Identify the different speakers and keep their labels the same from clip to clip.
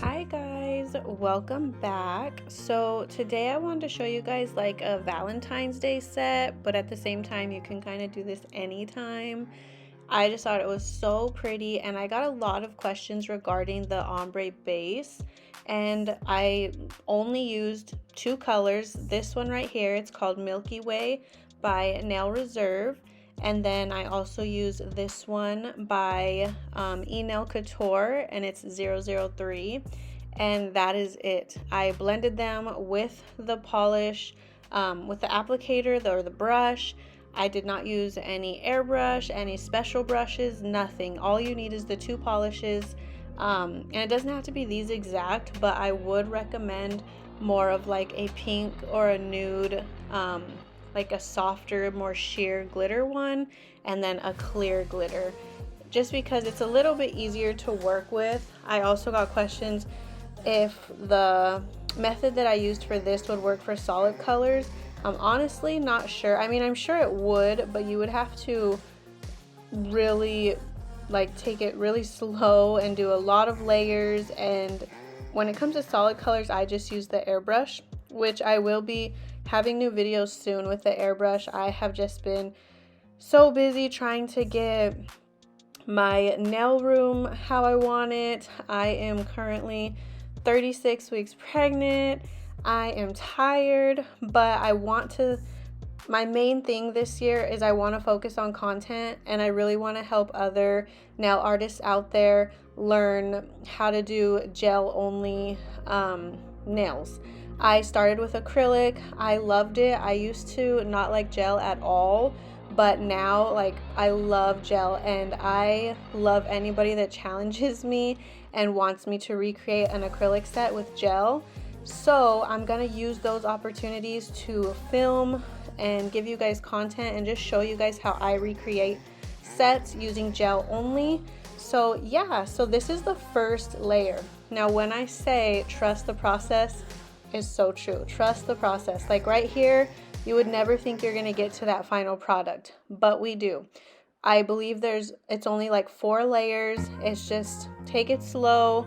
Speaker 1: Hi guys, welcome back. So today I wanted to show you guys like a Valentine's Day set, but at the same time you can kind of do this anytime. I just thought it was so pretty, and I got a lot of questions regarding the ombre base, and I only used two colors. This one right here, it's called Milky Way by Nail Reserve, and then I also use this one by Enail Couture, and it's 003, and that is it. I blended them with the polish, with the applicator or the brush. I did not use any airbrush, any special brushes, nothing. All you need is the two polishes, and it doesn't have to be these exact, but I would recommend more of like a pink or a nude, like a softer, more sheer glitter one, and then a clear glitter, just because it's a little bit easier to work with. I also got questions if the method that I used for this would work for solid colors. I'm honestly not sure. I mean, I'm sure it would, but you would have to really like take it really slow and do a lot of layers. And when it comes to solid colors, I just use the airbrush, which I will be having new videos soon with the airbrush. I have just been so busy trying to get my nail room how I want it. I am currently 36 weeks pregnant. I am tired, but I want to, my main thing this year is I want to focus on content, and I really want to help other nail artists out there learn how to do gel only nails. I started with acrylic. I loved it. I used to not like gel at all, but now like I love gel, and I love anybody that challenges me and wants me to recreate an acrylic set with gel. So I'm gonna use those opportunities to film and give you guys content and just show you guys how I recreate sets using gel only. So yeah, so this is the first layer. Now when I say trust the process, is so true. Trust the process. Like right here, you would never think you're gonna get to that final product, but we do. I believe it's only like 4 layers. It's just take it slow,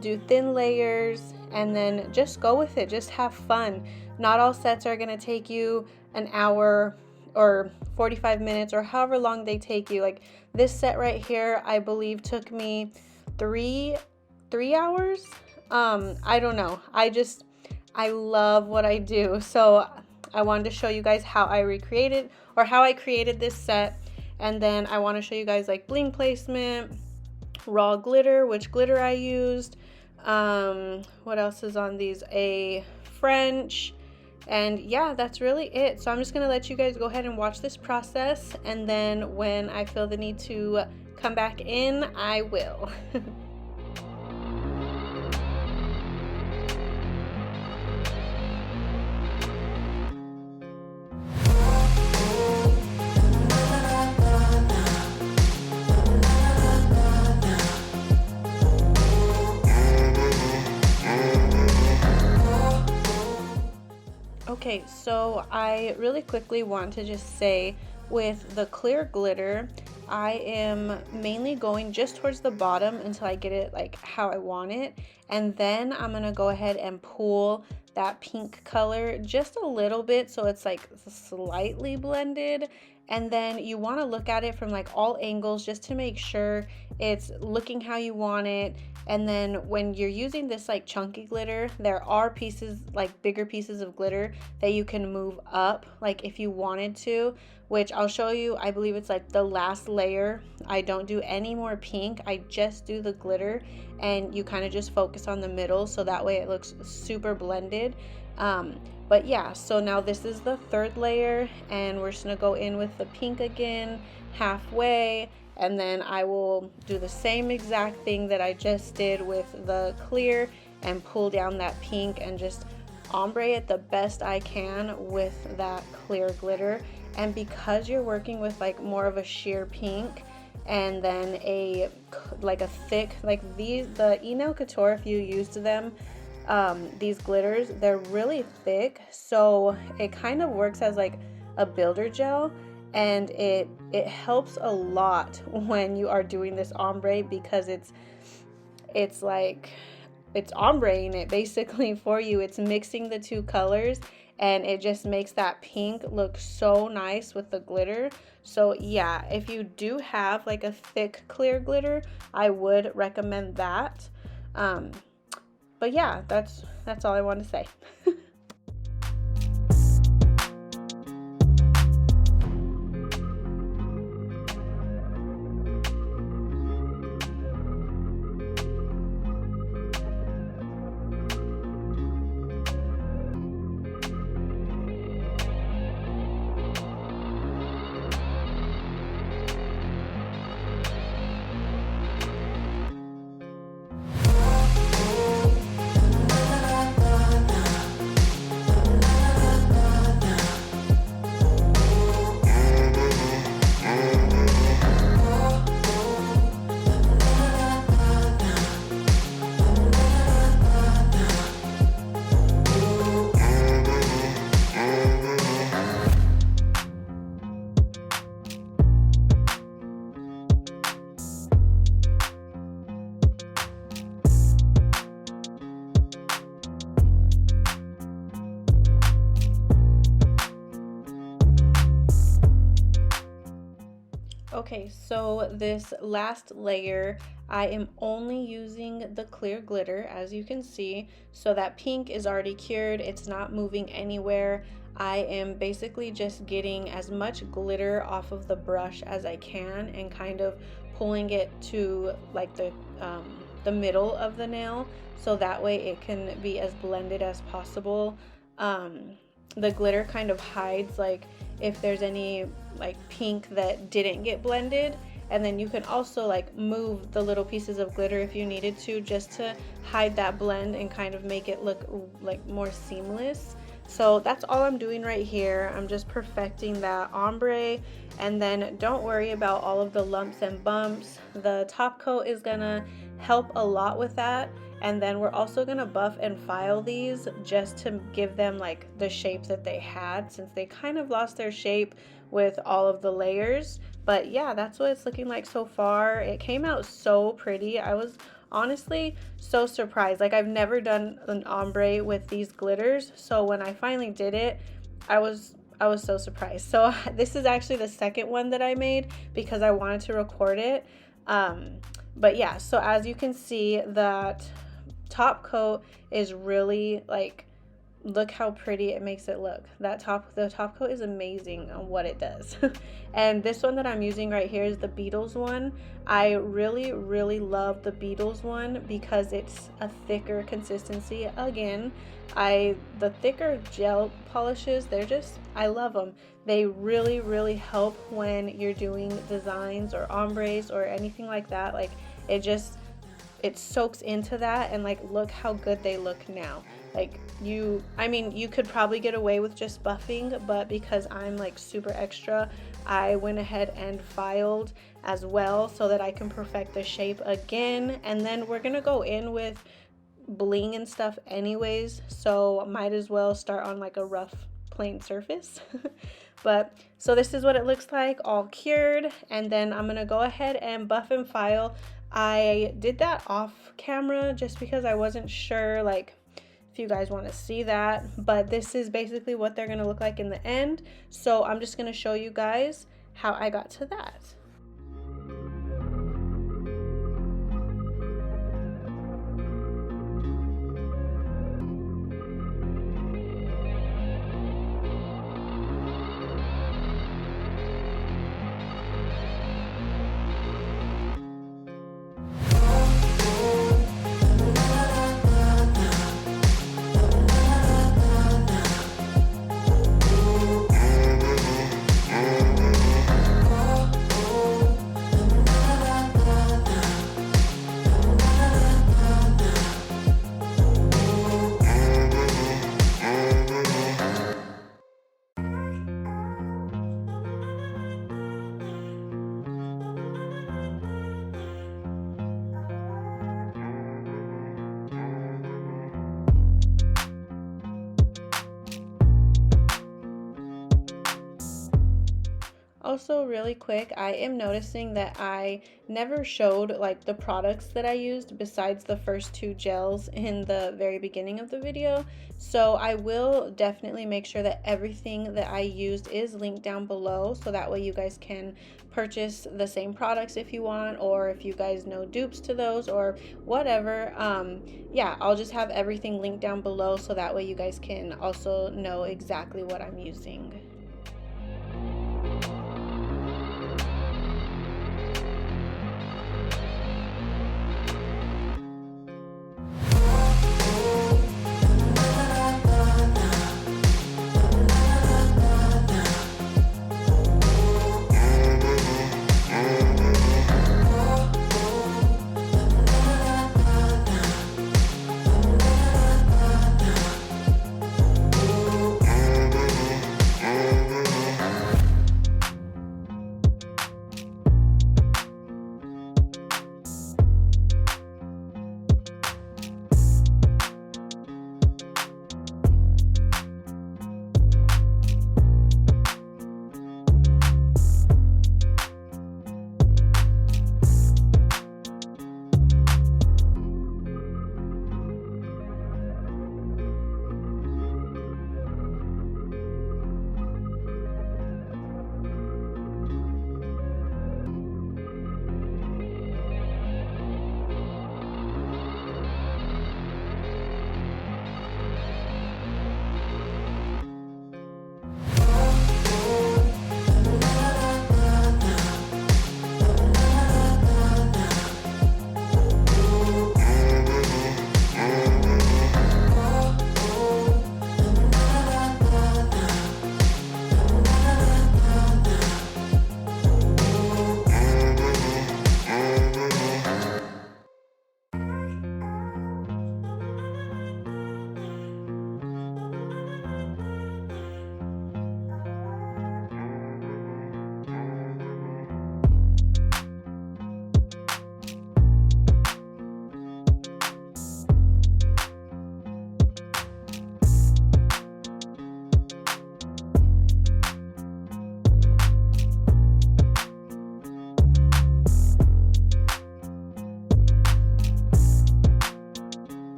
Speaker 1: do thin layers, and then just go with it. Just have fun. Not all sets are gonna take you an hour or 45 minutes or however long they take you. Like this set right here, I believe took me three hours. I don't know. I love what I do. So I wanted to show you guys how I recreated or how I created this set. And then I want to show you guys like bling placement, raw glitter, which glitter I used. What else is on these? A French. And yeah, that's really it. So I'm just going to let you guys go ahead and watch this process. And then when I feel the need to come back in, I will. Okay, so I really quickly want to just say with the clear glitter, I am mainly going just towards the bottom until I get it like how I want it. And then I'm going to go ahead and pull that pink color just a little bit so it's like slightly blended. And then you want to look at it from like all angles just to make sure it's looking how you want it. And then when you're using this like chunky glitter, there are pieces, like bigger pieces of glitter that you can move up, like if you wanted to, which I'll show you. I believe it's like the last layer. I don't do any more pink. I just do the glitter, and you kind of just focus on the middle so that way it looks super blended. But yeah, so now this is the third layer, and we're just gonna go in with the pink again, halfway, and then I will do the same exact thing that I just did with the clear and pull down that pink and just ombre it the best I can with that clear glitter. And because you're working with like more of a sheer pink and then a thick, like the Enail Couture, if you used them, these glitters, they're really thick, so it kind of works as like a builder gel, and it helps a lot when you are doing this ombre, because it's like it's ombreing it basically for you. It's mixing the two colors, and it just makes that pink look so nice with the glitter. So yeah, if you do have like a thick clear glitter, I would recommend that. But yeah, that's all I want to say. Okay, so this last layer, I am only using the clear glitter, as you can see. So that pink is already cured, it's not moving anywhere. I am basically just getting as much glitter off of the brush as I can and kind of pulling it to like the middle of the nail, so that way it can be as blended as possible. The glitter kind of hides like if there's any like pink that didn't get blended, and then you can also like move the little pieces of glitter if you needed to, just to hide that blend and kind of make it look like more seamless. So that's all I'm doing right here. I'm just perfecting that ombre, and then don't worry about all of the lumps and bumps. The top coat is gonna help a lot with that. And then we're also gonna buff and file these just to give them like the shape that they had, since they kind of lost their shape with all of the layers. But yeah, that's what it's looking like so far. It came out so pretty. I was honestly so surprised. Like, I've never done an ombre with these glitters, so when I finally did it, I was so surprised. So this is actually the second one that I made because I wanted to record it. But yeah, so as you can see, that top coat is really like, look how pretty it makes it look. The top coat is amazing on what it does. And this one that I'm using right here is the Bettles one. I really love the Bettles one because it's a thicker consistency. Again, the thicker gel polishes, I love them. They really help when you're doing designs or ombres or anything like that. Like, it soaks into that, and like, look how good they look now. Like, you could probably get away with just buffing, but because I'm like super extra, I went ahead and filed as well so that I can perfect the shape again. And then we're gonna go in with bling and stuff anyways, so might as well start on like a rough plain surface. But so this is what it looks like, all cured. And then I'm gonna go ahead and buff and file. I did that off camera just because I wasn't sure like if you guys want to see that, but this is basically what they're going to look like in the end. So I'm just going to show you guys how I got to that. Also, really quick, I am noticing that I never showed like the products that I used besides the first two gels in the very beginning of the video. So I will definitely make sure that everything that I used is linked down below, so that way you guys can purchase the same products if you want, or if you guys know dupes to those or whatever. Yeah, I'll just have everything linked down below, so that way you guys can also know exactly what I'm using.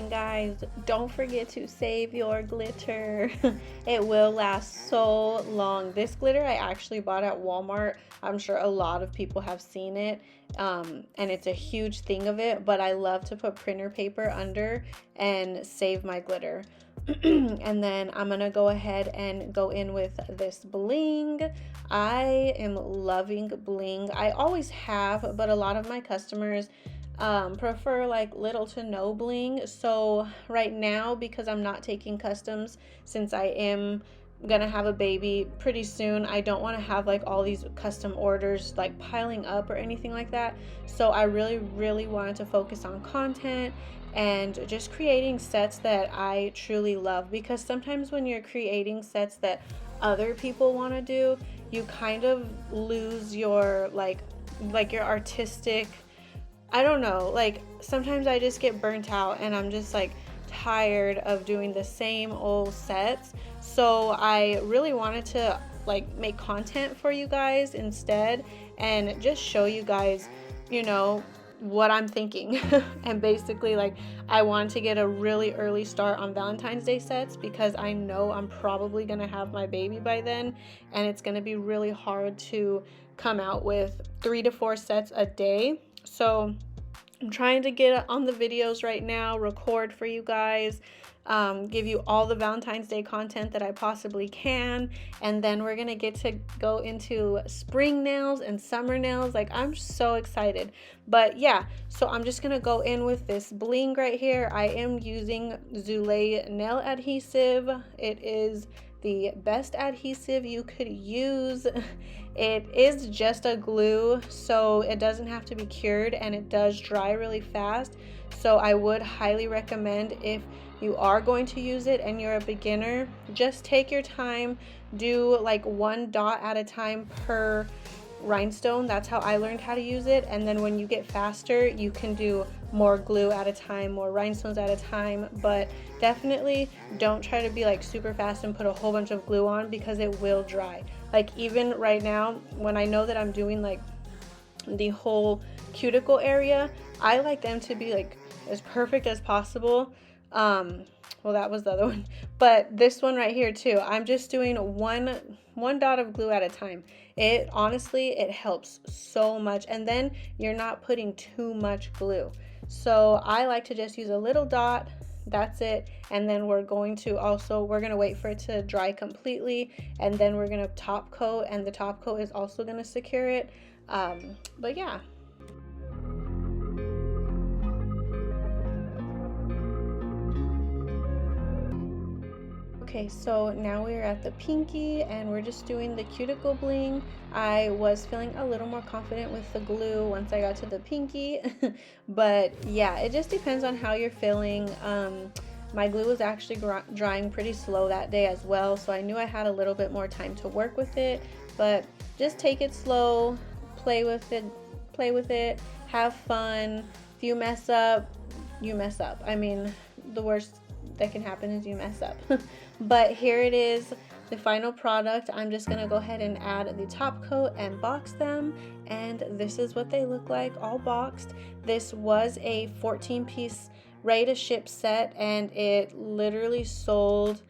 Speaker 1: Guys, don't forget to save your glitter. It will last so long. This glitter I actually bought at Walmart. I'm sure a lot of people have seen it, and it's a huge thing of it, but I love to put printer paper under and save my glitter. And then I'm gonna go ahead and go in with this Bling. I am loving Bling. I always have, but a lot of my customers prefer like little to no bling. So right now, because I'm not taking customs, since I am gonna have a baby pretty soon, I don't want to have like all these custom orders like piling up or anything like that. So I really wanted to focus on content and just creating sets that I truly love, because sometimes when you're creating sets that other people want to do, you kind of lose your like your artistic, I don't know, like sometimes I just get burnt out and I'm just like tired of doing the same old sets. So I really wanted to like make content for you guys instead and just show you guys, you know, what I'm thinking. And basically, like, I want to get a really early start on Valentine's Day sets, because I know I'm probably gonna have my baby by then, and it's gonna be really hard to come out with 3 to 4 sets a day. So I'm trying to get on the videos right now, record for you guys, give you all the Valentine's Day content that I possibly can, and then we're gonna get to go into spring nails and summer nails. Like, I'm so excited. But yeah, so I'm just gonna go in with this bling right here. I am using ZULAY nail adhesive. It is the best adhesive you could use. It is just a glue, so it doesn't have to be cured, and it does dry really fast. So I would highly recommend, if you are going to use it and you're a beginner, just take your time, do like 1 dot at a time per rhinestone. That's how I learned how to use it. And then when you get faster, you can do more glue at a time, more rhinestones at a time. But definitely don't try to be like super fast and put a whole bunch of glue on, because it will dry. Like, even right now, when I know that I'm doing like the whole cuticle area, I like them to be like as perfect as possible. Well, that was the other one, but this one right here too, I'm just doing one dot of glue at a time. It honestly, it helps so much, and then you're not putting too much glue. So I like to just use a little dot, that's it. And then we're going to wait for it to dry completely, and then we're going to top coat, and the top coat is also going to secure it. But yeah. Okay, so now we're at the pinky, and we're just doing the cuticle bling. I was feeling a little more confident with the glue once I got to the pinky. But yeah, it just depends on how you're feeling. My glue was actually drying pretty slow that day as well, so I knew I had a little bit more time to work with it. But just take it slow, play with it, have fun. If you mess up, you mess up. I mean, the worst that can happen is you mess up. But here it is, the final product. I'm just gonna go ahead and add the top coat and box them, and this is what they look like all boxed. This was a 14-piece ready to ship set, and it literally sold.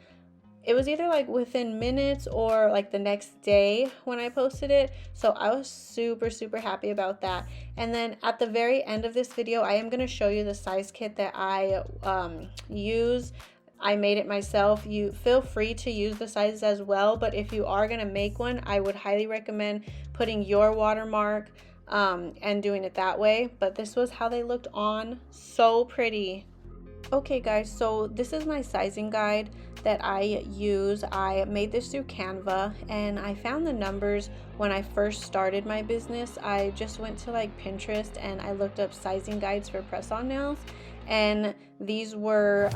Speaker 1: It was either like within minutes or like the next day when I posted it. So I was super, super happy about that. And then at the very end of this video, I am going to show you the size kit that I use. I made it myself. You feel free to use the sizes as well, but if you are going to make one, I would highly recommend putting your watermark and doing it that way. But this was how they looked on. So pretty. Okay guys, so this is my sizing guide that I use. I made this through Canva, and I found the numbers when I first started my business. I just went to like Pinterest and I looked up sizing guides for press-on nails, and these were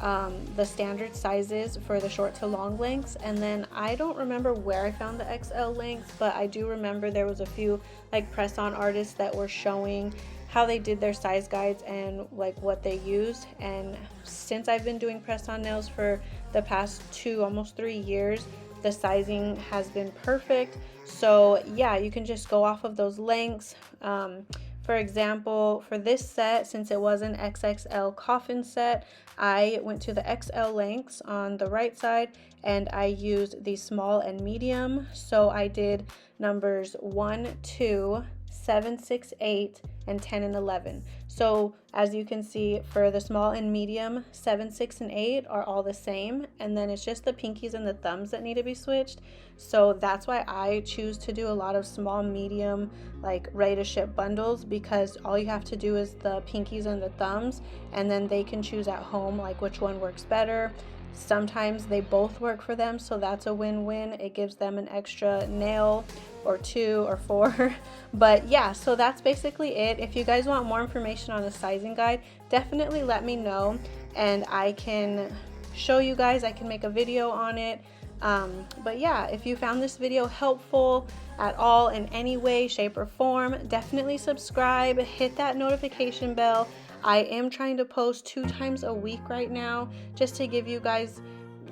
Speaker 1: the standard sizes for the short to long lengths. And then I don't remember where I found the XL lengths, but I do remember there was a few like press-on artists that were showing how they did their size guides and like what they used. And since I've been doing press-on nails for the past almost 3 years, the sizing has been perfect. So yeah, you can just go off of those lengths. For example, for this set, since it was an XXL Coffin set, I went to the XL lengths on the right side, and I used the small and medium. So I did numbers 1, 2, 7, 6, 8, and 10 and 11. So as you can see, for the small and medium, 7, 6, and 8 are all the same, and then it's just the pinkies and the thumbs that need to be switched. So that's why I choose to do a lot of small, medium, like ready to ship bundles, because all you have to do is the pinkies and the thumbs, and then they can choose at home like which one works better. Sometimes they both work for them, so that's a win-win. It gives them an extra nail or 2 or 4. But yeah, so that's basically it. If you guys want more information on the sizing guide, definitely let me know, and I can show you guys. I can make a video on it. But yeah, if you found this video helpful at all in any way, shape, or form, definitely subscribe, hit that notification bell. I am trying to post 2 times a week right now, just to give you guys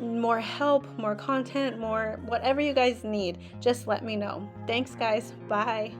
Speaker 1: more help, more content, more whatever you guys need. Just let me know. Thanks guys. Bye.